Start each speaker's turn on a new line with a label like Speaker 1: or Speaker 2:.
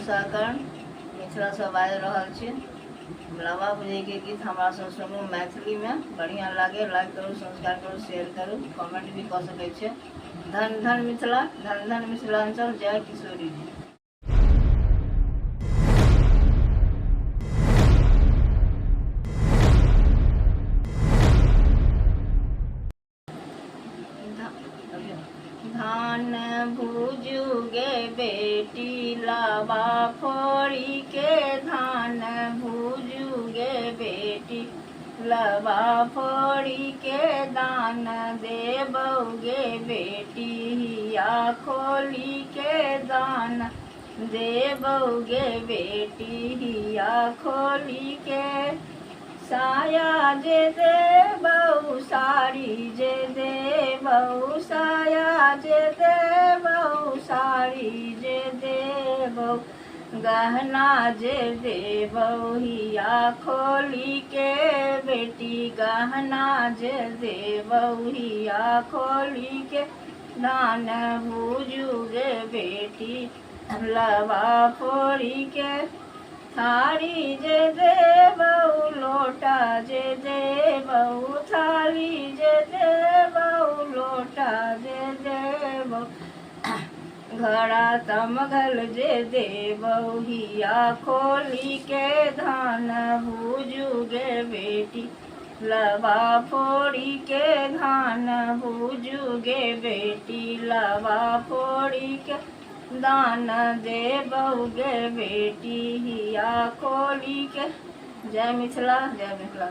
Speaker 1: सहकर्ण मिथिला से बाजि रहल छी। लावा बुझे के गीत हमरा सब सुनू मैथिली में, बढ़िया लागे लाइक करू, सब्सक्राइब करू, शेयर करू, कमेंट भी कर सके छे। धन धन मिथिला, धन धन मिथिलांचल, जय किशोरी जी। धान भूजू गे बेटी लावा फोड़ी के, धान भूजू गे बेटी लावा फोड़ी के, दान देबोगे बेटी हिया खोली के, दान देबोगे बेटी हिया खोली के। साया जे देबौ साड़ी जे देबौ, साया जे देबौ साड़ी जे देबौ, गहना जे देबौ हिया खोली के बेटी, गहना जे देबौ हिया खोली के। दान भूजू गे बेटी लावा फोड़ी के, थारी जे देबौ लोटा जे देबौ, थाली जे देबौ लोटा जे देबौ, घड़ा तमघल जे देबौ हिया खोली के। धान भूजू गे बेटी लावा फोड़ी के, धान भूजू गे बेटी लावा फोड़ी के, दान देबोगे बेटी हिया खोली के। जय मिथिला, जय मिथिला।